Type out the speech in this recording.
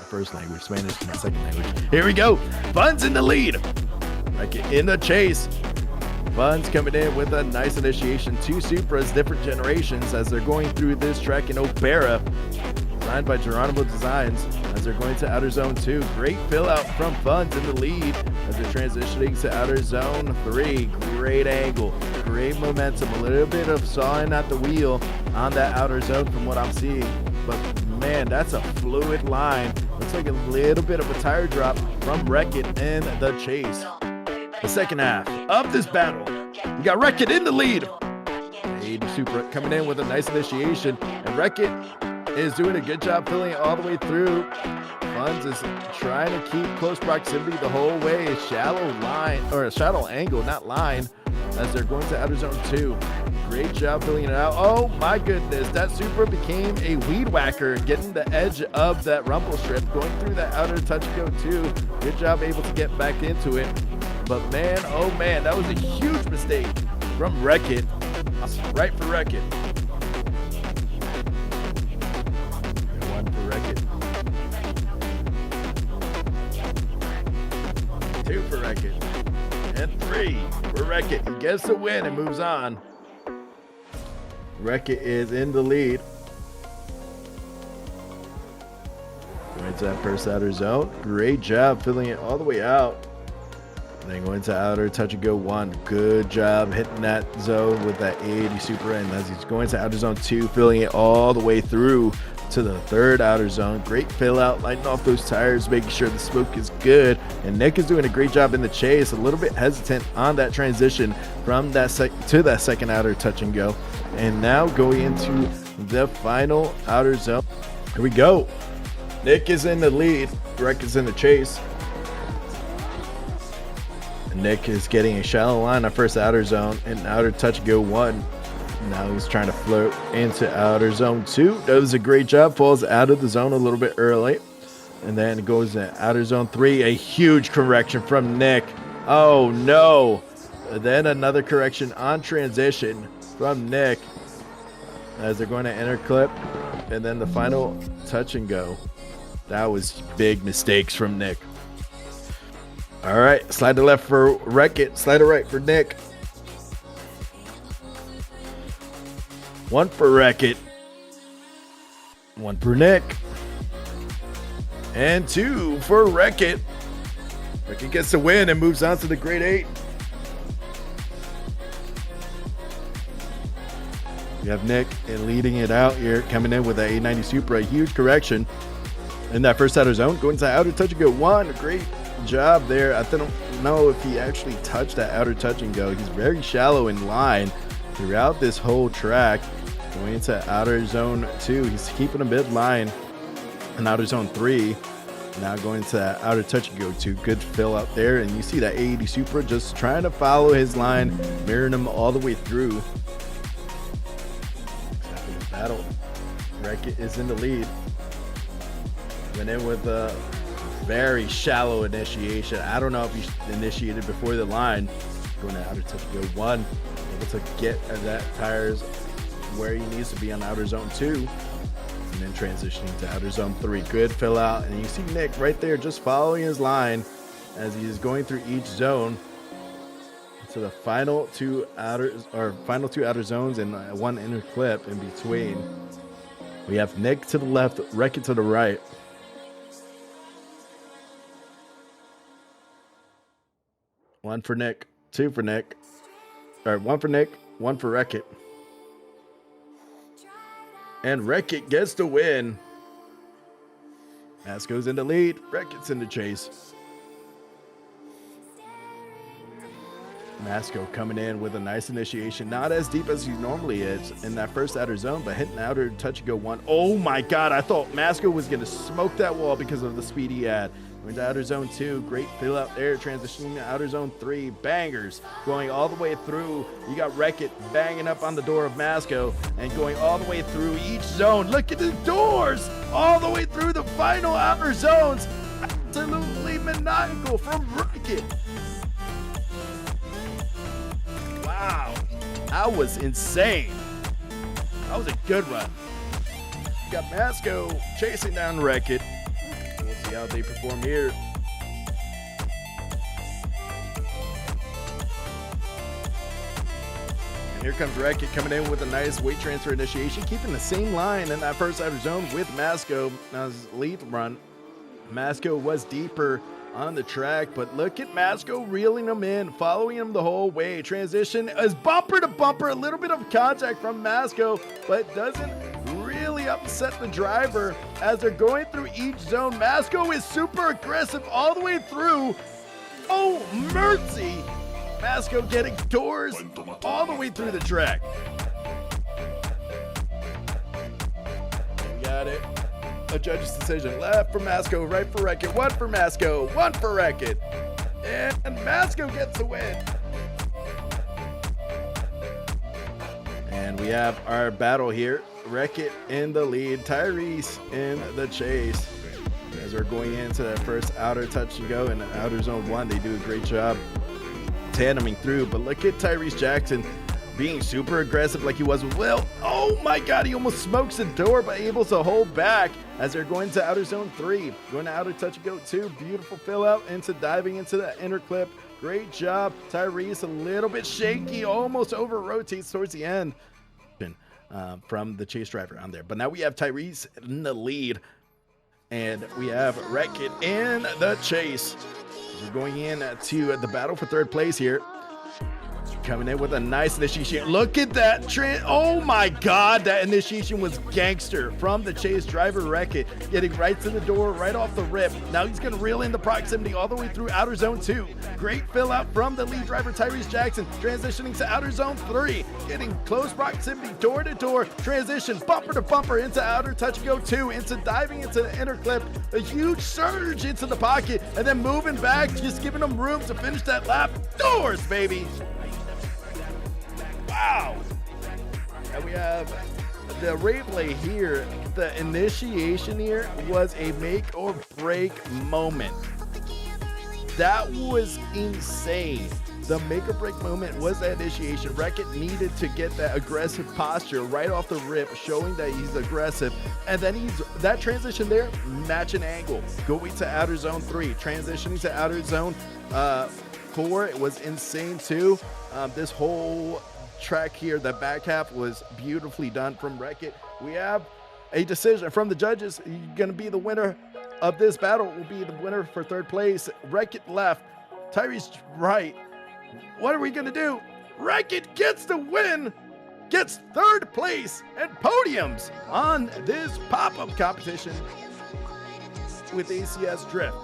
first language. Spanish is my second language. Here we go. Fun's in the lead. Wreck-It in the chase. Fun's coming in with a nice initiation. Two Supras, different generations, as they're going through this track in Opera, designed by Geronimo Designs, as they're going to Outer Zone 2. Great fill out from Fun's in the lead as they're transitioning to Outer Zone 3. Great angle, great momentum, a little bit of sawing at the wheel on that outer zone from what I'm seeing. But man, that's a fluid line. Looks like a little bit of a tire drop from Wreck-It in the chase. The second half of this battle, we got Wreck-It in the lead. 80 Supra coming in with a nice initiation, and Wreck-It is doing a good job filling it all the way through. Fun's is trying to keep close proximity the whole way. A shallow line, or a shallow angle, not line, as they're going to Outer Zone 2. Great job filling it out. Oh my goodness, that Supra became a weed whacker, getting the edge of that rumble strip, going through that outer touch and go too. Good job able to get back into it. But man, oh man, that was a huge mistake from Wreck-It. Right for Wreck-It. One for Wreck-It. Two for Wreck-It. And three for Wreck-It. He gets the win and moves on. Wreck-It is in the lead. Going to that first outer zone. Great job filling it all the way out. Then going to outer touch and go 1. Good job hitting that zone with that 80 Supra. And as he's going to outer zone 2, filling it all the way through to the third outer zone. Great fill out, lighting off those tires, making sure the smoke is good. And Nick is doing a great job in the chase. A little bit hesitant on that transition from that to that second outer touch and go. And now going into the final outer zone. Here we go. Nick is in the lead. Wreck is in the chase. Nick is getting a shallow line on first outer zone and outer touch go 1. Now he's trying to float into outer zone 2. Does a great job, falls out of the zone a little bit early. And then goes to outer zone 3. A huge correction from Nick. Oh no. Then another correction on transition from Nick as they're going to enter clip. And then the final touch and go. That was big mistakes from Nick. All right, slide to left for Wreck-It, slide to right for Nick. 1 for Wreck-It, 1 for Nick, and 2 for Wreck-It. Wreck-It gets the win and moves on to the Grade 8. You have Nick leading it out here, coming in with a 890 Supra, a huge correction in that first outer zone, going to outer touch and go 1. Great job there. I don't know if he actually touched that outer touch and go. He's very shallow in line throughout this whole track. Going into outer zone 2, he's keeping a mid line in outer zone 3. Now going to outer touch and go 2. Good fill out there, and you see that 80 Supra just trying to follow his line, mirroring him all the way through. After the battle, Wreck-It is in the lead. Went in with a very shallow initiation. I don't know if he initiated before the line. Going to outer touch go 1. Able to get that tires where he needs to be on outer zone 2. And then transitioning to outer zone 3. Good fill out. And you see Nick right there just following his line as he is going through each zone. So the final two outer zones and 1 inner clip in between. We have Nick to the left, Wreck-It to the right. One for Nick, 2 for Nick. All right, 1 for Nick, 1 for Wreck-It. And Wreck-It gets the win. Masco's in the lead, Wreck-It's in the chase. Masco coming in with a nice initiation, not as deep as he normally is in that first outer zone, but hitting outer touch and go 1. Oh my God, I thought Masco was going to smoke that wall because of the speed he had. Going to outer zone 2, great fill out there, transitioning to outer zone 3, bangers, going all the way through. You got Wreck-It banging up on the door of Masco and going all the way through each zone. Look at the doors, all the way through the final outer zones. Absolutely maniacal from Wreck-It. Wow, that was insane. That was a good run. You got Masco chasing down Wreck-It. See how they perform here. And here comes Wreck-It coming in with a nice weight transfer initiation, keeping the same line in that first outer zone with Masco. Now his lead run, Masco was deeper on the track, but look at Masco reeling him in, following him the whole way. Transition is bumper to bumper, a little bit of contact from Masco, but doesn't really upset the driver as they're going through each zone. Masco is super aggressive all the way through. Oh, mercy! Masco getting doors all the way through the track. We got it. A judge's decision. Left for Masco, right for Wreck-It. One for Masco, one for Wreck-It. And Masco gets the win. And we have our battle here. Wreck-It in the lead, Tyrese in the chase. As we're going into that first outer touch and go in outer zone 1, they do a great job tandeming through. But look at Tyrese Jackson being super aggressive like he was with Will. Oh my God, he almost smokes the door, but able to hold back as they're going to outer zone 3. Going to outer touch and go 2. Beautiful fill out into diving into the inner clip. Great job. Tyrese a little bit shaky, almost over rotates towards the end from the chase driver on there. But now we have Tyrese in the lead and we have Wreck-It in the chase. We're going in to the battle for third place here. Coming in with a nice initiation. Look at that. Oh my God, that initiation was gangster from the chase driver Wreck-It, getting right to the door, right off the rip. Now he's going to reel in the proximity all the way through outer zone 2. Great fill out from the lead driver Tyrese Jackson, transitioning to outer zone 3, getting close proximity, door to door, transition, bumper to bumper into outer touch and go 2, into diving into the inner clip, a huge surge into the pocket, and then moving back, just giving him room to finish that lap. Doors, baby. Wow! And we have the replay here. The initiation here was a make or break moment. That was insane. The make or break moment was that initiation. Wreck-It needed to get that aggressive posture right off the rip, showing that he's aggressive. And then that transition there, match an angle. Going to outer zone 3, transitioning to outer zone 4. It was insane too. This whole track here, the back half was beautifully done from Wreck-It. We have a decision from the judges. Going to be the winner of this battle will be the winner for third place. Wreck-It left, Tyrese right. What are we going to do? Wreck-It gets the win, gets third place and podiums on this pop-up competition with ACS Drift.